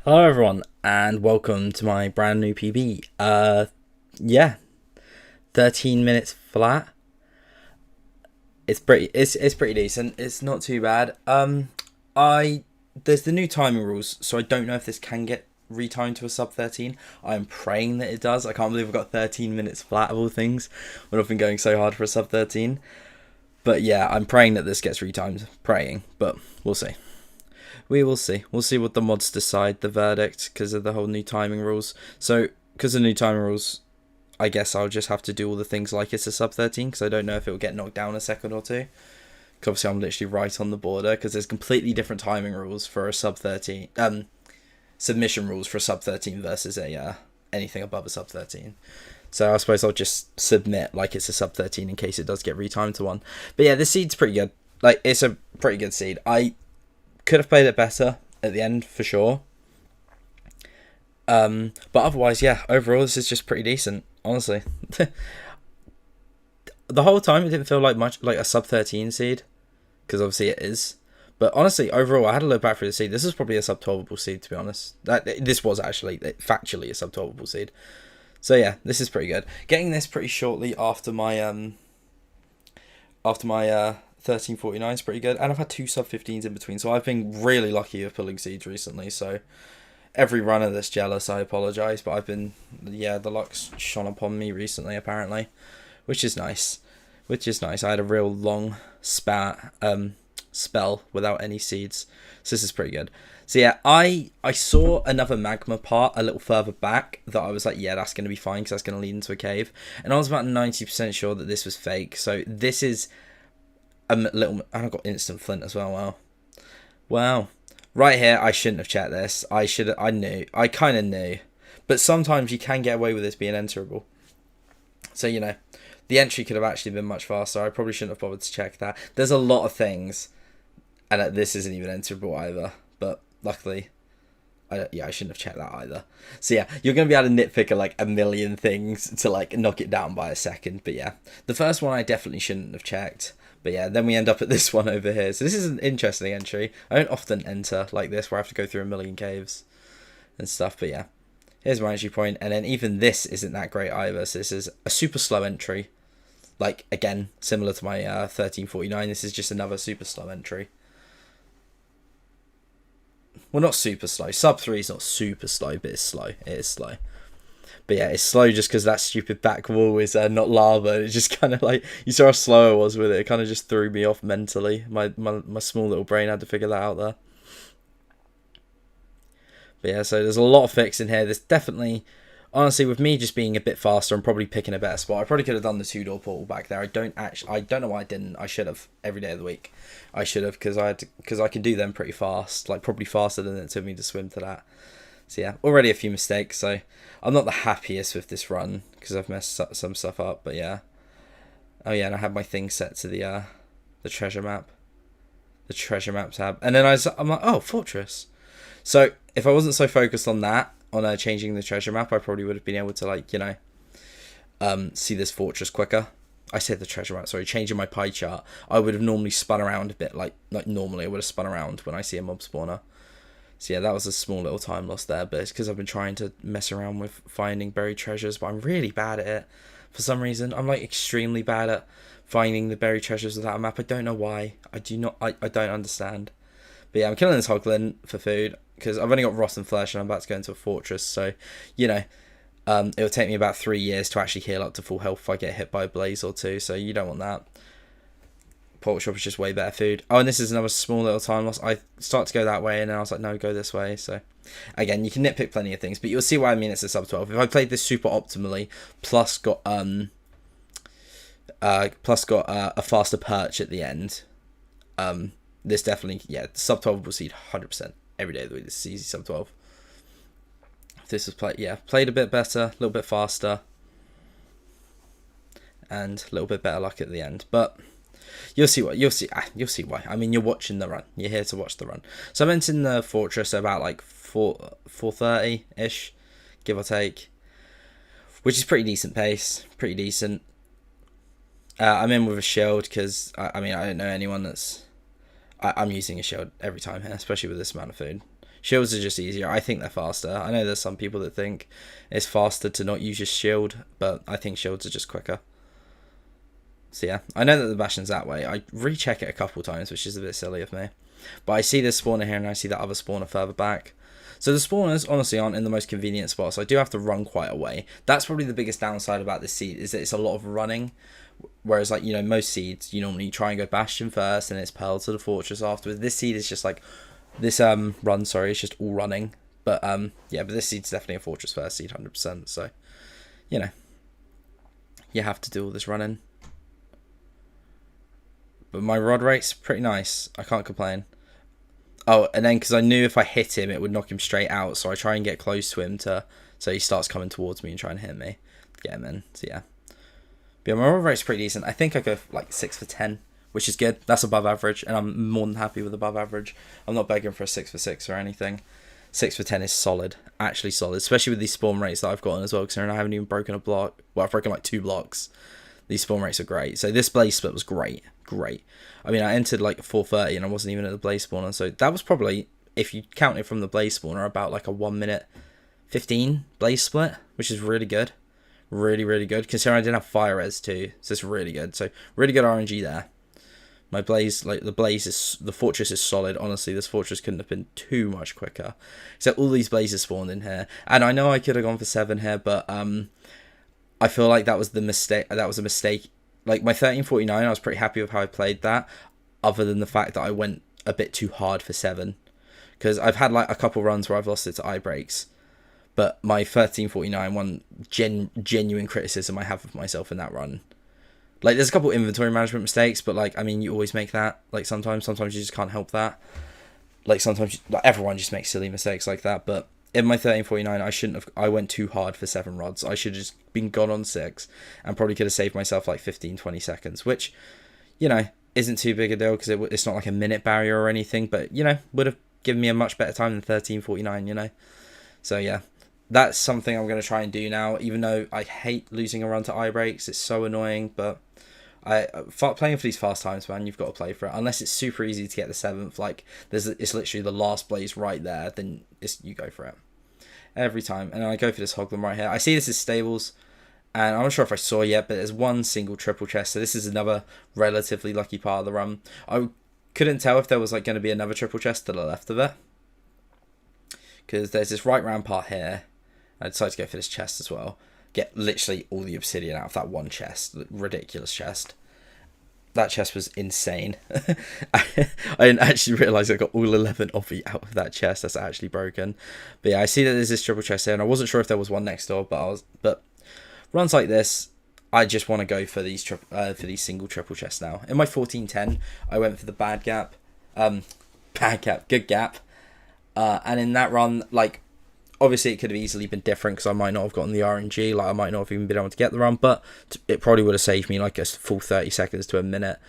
Hello everyone and welcome to my brand new PB. Yeah, 13 minutes flat. It's pretty decent. It's not too bad. I There's the new timing rules, so I don't know if this can get retimed to a sub 13. I'm praying that it does. I can't believe I've got 13 minutes flat of all things when I've been going so hard for a sub 13. But yeah, I'm praying that this gets retimed. Praying, but we'll see. We will see. We'll see what the mods decide, the verdict, because of the whole new timing rules. So, because of the new timing rules, I guess I'll just have to do all the things like it's a sub 13, because I don't know if it will get knocked down a second or two. Because obviously I'm literally right on the border, because there's completely different timing rules for a sub 13, submission rules for a sub 13 versus a anything above a sub 13. So I suppose I'll just submit like it's a sub 13 in case it does get retimed to one. But yeah, this seed's pretty good. Like, it's a pretty good seed. I could have played it better at the end for sure. But otherwise, yeah, overall this is just pretty decent, honestly. The whole time it didn't feel like much like a sub 13 seed, because obviously it is. But honestly, overall, I had to look back through the seed. This is probably a sub 12able seed, to be honest. This was actually factually a sub 12able seed. So yeah, this is pretty good. Getting this pretty shortly after my 1349 is pretty good, and I've had two sub 15s in between, so I've been really lucky with pulling seeds recently. So every runner that's jealous, I apologise, but I've been, yeah, the luck's shone upon me recently apparently, which is nice. I had a real long spell without any seeds, so this is pretty good. So yeah, I saw another magma part a little further back that I was like, yeah, that's going to be fine because that's going to lead into a cave, and I was about 90% sure that this was fake. So this is a little, and I got instant flint as well. Wow. Right here, I shouldn't have checked this. I kind of knew, but sometimes you can get away with this being enterable. So you know, the entry could have actually been much faster. I probably shouldn't have bothered to check that. There's a lot of things, and this isn't even enterable either. But luckily, I shouldn't have checked that either. So yeah, you're going to be able to nitpick like a million things to like knock it down by a second. But yeah, the first one I definitely shouldn't have checked. But yeah, then we end up at this one over here. So this is an interesting entry. I don't often enter like this where I have to go through a million caves and stuff. But yeah, here's my entry point. And then even this isn't that great either. So this is a super slow entry. Like, again, similar to my 1349. This is just another super slow entry. Well, not super slow. Sub 3 is not super slow, but it's slow. It is slow. But yeah, it's slow just because that stupid back wall is not lava. It just kind of like, you saw how slow I was with it. It kind of just threw me off mentally. My small little brain had to figure that out there. But yeah, so there's a lot of fixing here. There's definitely, honestly, with me just being a bit faster and probably picking a better spot, I probably could have done the 2-door portal back there. I don't know why I didn't. I should have every day of the week. I should have, because I can do them pretty fast, like probably faster than it took me to swim to that. So yeah, already a few mistakes. So I'm not the happiest with this run because I've messed some stuff up. But yeah, oh yeah, and I had my thing set to the treasure map, tab, and then I'm like, oh, fortress. So if I wasn't so focused on that, on changing the treasure map, I probably would have been able to, like, you know, see this fortress quicker. I said the treasure map, sorry, changing my pie chart. I would have normally spun around a bit, like normally I would have spun around when I see a mob spawner. So yeah, that was a small little time loss there, but it's because I've been trying to mess around with finding buried treasures, but I'm really bad at it. For some reason, I'm like extremely bad at finding the buried treasures without a map. I don't know why. I don't understand. But yeah, I'm killing this hoglin for food because I've only got rotten flesh and I'm about to go into a fortress. So, you know, it'll take me about 3 years to actually heal up to full health if I get hit by a blaze or two. So you don't want that. Pork chop is just way better food. Oh, and this is another small little time loss. I start to go that way and then I was like, no, go this way. So again, you can nitpick plenty of things, but you'll see what I mean. It's a sub 12. If I played this super optimally, plus got a faster perch at the end, this definitely, yeah, sub 12 will seed 100% every day of the week. This is easy sub 12. If this was played a bit better, a little bit faster, and a little bit better luck at the end. But you'll see why. I mean, you're watching the run. You're here to watch the run. So I'm entering the fortress about like 4:30 ish, give or take, which is pretty decent pace. Pretty decent. I'm in with a shield because I mean I don't know anyone that's. I'm using a shield every time here, especially with this amount of food. Shields are just easier. I think they're faster. I know there's some people that think it's faster to not use your shield, but I think shields are just quicker. So yeah, I know that the bastion's that way. I recheck it a couple times, which is a bit silly of me. But I see this spawner here and I see that other spawner further back. So the spawners honestly aren't in the most convenient spots. I do have to run quite a way. That's probably the biggest downside about this seed, is that it's a lot of running. Whereas, like, you know, most seeds, you normally try and go bastion first and it's pearl to the fortress afterwards. This seed is just like, this run, sorry, it's just all running. But yeah, but this seed's definitely a fortress first seed, 100%. So, you know, you have to do all this running. But my rod rate's pretty nice. I can't complain. Oh, and then because I knew if I hit him, it would knock him straight out. So I try and get close to him so he starts coming towards me and trying to hit me. Get him in. So yeah. But yeah, my rod rate's pretty decent. I think I go for like 6 for 10, which is good. That's above average. And I'm more than happy with above average. I'm not begging for a 6 for 6 or anything. 6 for 10 is solid. Actually solid. Especially with these spawn rates that I've gotten as well. Because I haven't even broken a block. Well, I've broken like 2 blocks. These spawn rates are great. So this blaze split was great. Great. I mean, I entered like 4:30 and I wasn't even at the blaze spawner. So that was probably, if you count it from the blaze spawner, about like a 1 minute 15 blaze split, which is really good. Really, really good. Considering I didn't have fire res too. So it's really good. So really good RNG there. My blaze, like the fortress is solid. Honestly, this fortress couldn't have been too much quicker. Except all these blazes spawned in here. And I know I could have gone for 7 here, but I feel like that was the mistake. That was a mistake. Like my 1349, I was pretty happy with how I played that, other than the fact that I went a bit too hard for 7. Because I've had like a couple runs where I've lost it to eye breaks. But my 1349, one genuine criticism I have of myself in that run. Like there's a couple inventory management mistakes, but like, I mean, you always make that. Like sometimes you just can't help that. Like sometimes, like everyone just makes silly mistakes like that, but in my 1349, I went too hard for 7 rods. I should have just been gone on 6 and probably could have saved myself like 15-20 seconds, which, you know, isn't too big a deal because it's not like a minute barrier or anything, but, you know, would have given me a much better time than 1349, you know. So, yeah, that's something I'm going to try and do now, even though I hate losing a run to eye breaks. It's so annoying, but playing for these fast times, man, you've got to play for it. Unless it's super easy to get the 7th, like it's literally the last blaze right there, then you go for it every time. And I go for this hoglin right here. I see this is stables, and I'm not sure if I saw yet, but there's one single triple chest. So this is another relatively lucky part of the run. I couldn't tell if there was like going to be another triple chest to the left of it, because there's this right round part here. I decided to go for this chest as well. Get literally all the obsidian out of that one chest. Ridiculous chest. That chest was insane. I didn't actually realise I got all 11 obby out of that chest. That's actually broken. But yeah, I see that there's this triple chest here, and I wasn't sure if there was one next door, but runs like this, I just want to go for these single triple chests now. In my 1410, I went for the good gap. And in that run, like, obviously, it could have easily been different because I might not have gotten the RNG. Like, I might not have even been able to get the run, but it probably would have saved me like a full 30 seconds to a minute.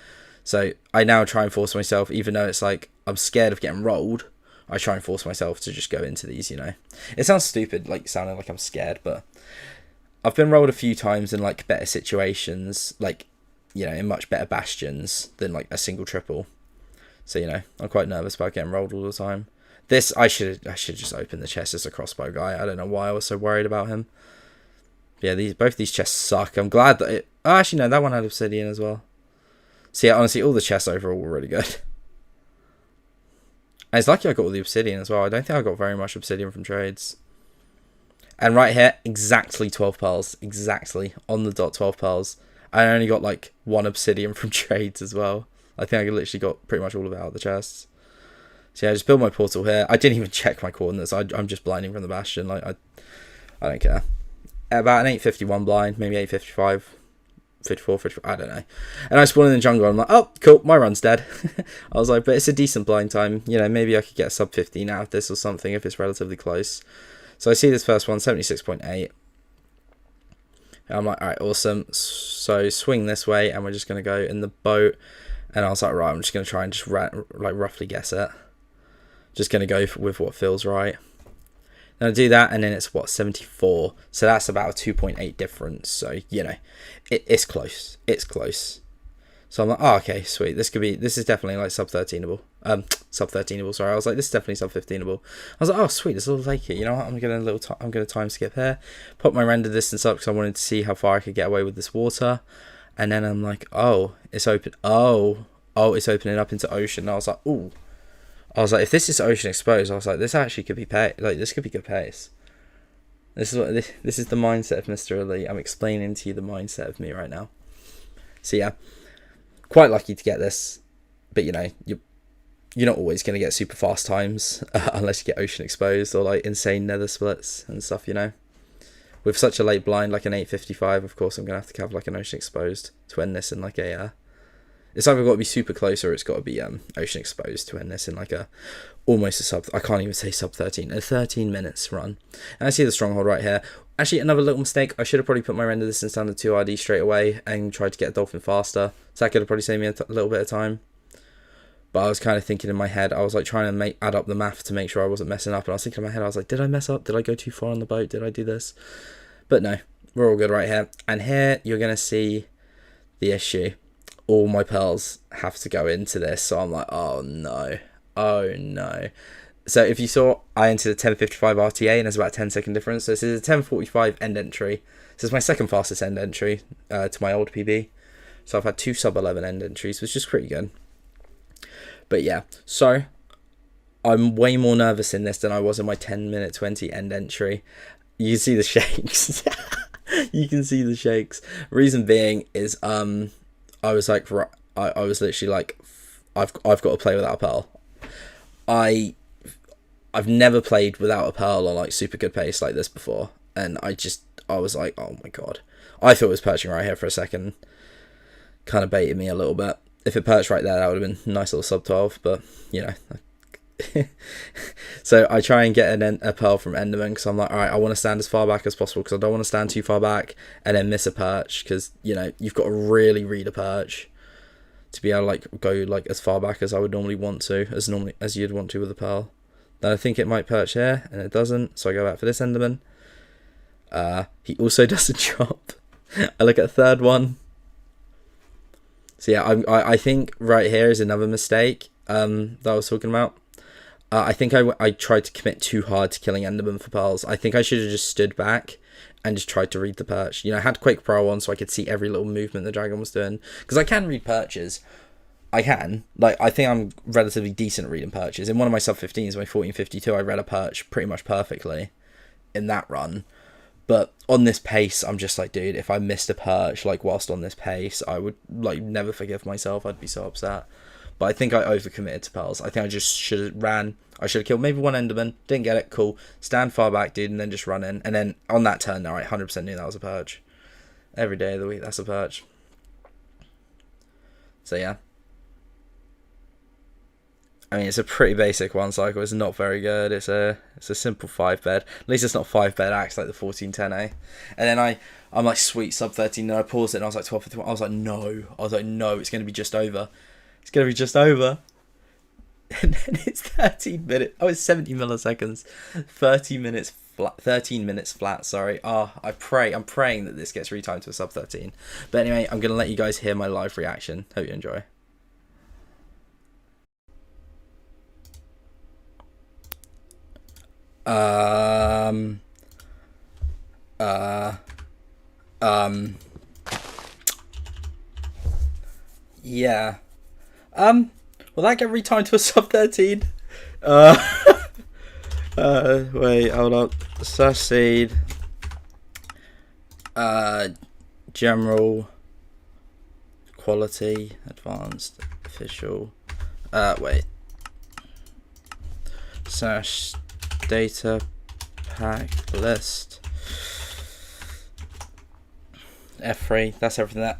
So I now try and force myself, even though it's like I'm scared of getting rolled, I try and force myself to just go into these, you know. It sounds stupid, like sounding like I'm scared, but I've been rolled a few times in like better situations, like, you know, in much better bastions than like a single triple. So, you know, I'm quite nervous about getting rolled all the time. This, I should just open the chest as a crossbow guy. I don't know why I was so worried about him. But yeah, both these chests suck. I'm glad that it... Oh, actually, no, that one had obsidian as well. So yeah, honestly, all the chests overall were really good. And it's lucky I got all the obsidian as well. I don't think I got very much obsidian from trades. And right here, exactly 12 pearls. Exactly. On the dot, 12 pearls. I only got like 1 obsidian from trades as well. I think I literally got pretty much all of it out of the chests. So yeah, I just build my portal here. I didn't even check my coordinates. I'm just blinding from the bastion. Like I don't care. About an 851 blind, maybe 855, 54, 55, I don't know. And I spawn in the jungle. I'm like, oh, cool, my run's dead. I was like, but it's a decent blind time. You know, maybe I could get a sub 15 out of this or something if it's relatively close. So I see this first one, 76.8. And I'm like, all right, awesome. So swing this way, and we're just going to go in the boat. And I was like, right, I'm just going to try and just roughly guess it. Just going to go with what feels right. Then I do that, and then it's, what, 74. So that's about a 2.8 difference. So, you know, it's close. It's close. So I'm like, oh, okay, sweet. This is definitely, like, sub-13able. Sub 13able, sorry. I was like, this is definitely sub 15able. I was like, oh sweet, it's a little lakey. You know what? I'm gonna time skip here. Put my render distance up because I wanted to see how far I could get away with this water. And then I'm like, oh, it's open. Oh, it's opening up into ocean. And I was like, ooh. I was like, if this is ocean exposed, I was like, this actually could be this could be good pace. This is the mindset of Mr. Elite. I'm explaining to you the mindset of me right now. So yeah, quite lucky to get this, but you know, you're not always going to get super fast times unless you get ocean exposed or like insane nether splits and stuff, you know. With such a late blind like an 855, of course I'm going to have to have like an ocean exposed to end this in like a it's either got to be super close or it's got to be ocean exposed to end this in like a almost a sub, I can't even say sub 13, a 13 minutes run. And I see the stronghold right here. Actually, another little mistake, I should have probably put my render distance down to 2RD straight away and tried to get a dolphin faster. So that could have probably saved me a little bit of time. But I was kind of thinking in my head, I was like trying to add up the math to make sure I wasn't messing up. And I was thinking in my head, I was like, did I mess up? Did I go too far on the boat? Did I do this? But no, we're all good right here. And here you're going to see the issue. All my pearls have to go into this. So I'm like, oh no. Oh no. So if you saw, I entered a 1055 RTA and there's about a 10-second difference. So this is a 1045 end entry. This is my second fastest end entry to my old PB. So I've had 2 sub 11 end entries, which is pretty good. But yeah, so I'm way more nervous in this than I was in my 10-minute 20 end entry. You can see the shakes. You can see the shakes. Reason being is I was like, I was literally like, I've got to play without a pearl. I've never played without a pearl on like super good pace like this before, and I was like, oh my god. I thought it was perching right here for a second. Kind of baited me a little bit. If it perched right there, that would have been a nice little sub 12, but you know. So I try and get a pearl from Enderman because I'm like, alright, I want to stand as far back as possible because I don't want to stand too far back and then miss a perch, because you know, you've got to really read a perch to be able to like go like as far back as I would normally want to, as you'd want to with a pearl. Then I think it might perch here and it doesn't, so I go back for this Enderman. He also doesn't drop. I look at a third one. So yeah, I think right here is another mistake that I was talking about. I think I tried to commit too hard to killing Enderman for pearls. I think I should have just stood back and just tried to read the perch. You know, I had Quake Pro on so I could see every little movement the dragon was doing. Because I can read perches. I can. Like, I think I'm relatively decent at reading perches. In one of my sub 15s, my 1452, I read a perch pretty much perfectly in that run. But on this pace, I'm just like, dude, if I missed a perch, like, whilst on this pace, I would, like, never forgive myself. I'd be so upset. But I think I overcommitted to pearls. I think I just should have ran. I should have killed maybe one Enderman. Didn't get it. Cool. Stand far back, dude, and then just run in. And then on that turn, I 100% knew that was a perch. Every day of the week, that's a perch. So, yeah. I mean, it's a pretty basic one cycle. It's not very good. It's a simple 5-bed. At least it's not 5-bed axe like the 1410A. And then I'm like, sweet, sub 13. And I paused it and I was like, 12 for 12. I was like, no. It's going to be just over. It's going to be just over. And then it's 13 minutes. Oh, it's 70 milliseconds. 13 minutes flat, sorry. I'm praying that this gets retimed to a sub 13. But anyway, I'm going to let you guys hear my live reaction. Hope you enjoy. Yeah. Will that get retimed to a sub 13? Wait, hold up. Slash seed. General. Quality. Advanced. Official. Wait. Slash data pack list. F3. That's everything there.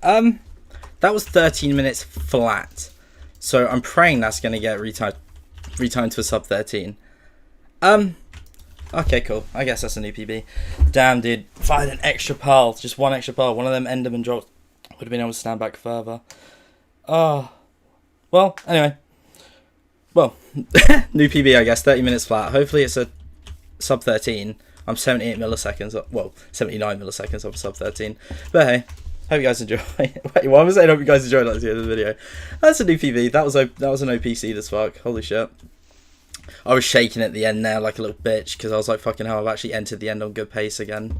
That was 13 minutes flat. So I'm praying that's going to get retimed to a sub 13. Okay, cool. I guess that's a new PB. Damn, dude. If I had an extra pearl, just one extra pearl, one of them Enderman drops, would have been able to stand back further. Oh. Well, anyway. Well, new PB, I guess. 30 minutes flat. Hopefully it's a sub 13. I'm 78 milliseconds. Well, 79 milliseconds of sub 13. But hey, Hope you guys enjoy. Wait, why was I saying hope you guys enjoyed that at the end of the video? That's a new PV. That was an OPC this fuck. Holy shit. I was shaking at the end there like a little bitch because I was like, fucking hell, I've actually entered the end on good pace again.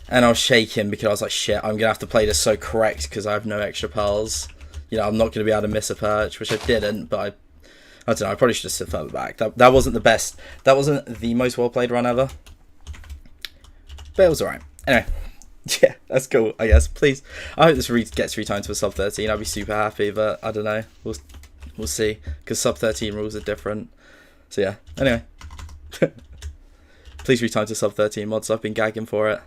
And I was shaking because I was like, shit, I'm going to have to play this so correct because I have no extra pearls. You know, I'm not going to be able to miss a perch, which I didn't, but I don't know, I probably should have sit further back. That wasn't the best. That wasn't the most well-played run ever. But it was alright. Anyway. Yeah, that's cool, I guess. Please, I hope this gets retimed to a sub 13. I'd be super happy, but I don't know. We'll see, because sub 13 rules are different. So yeah, anyway. Please retime to sub 13 mods. I've been gagging for it.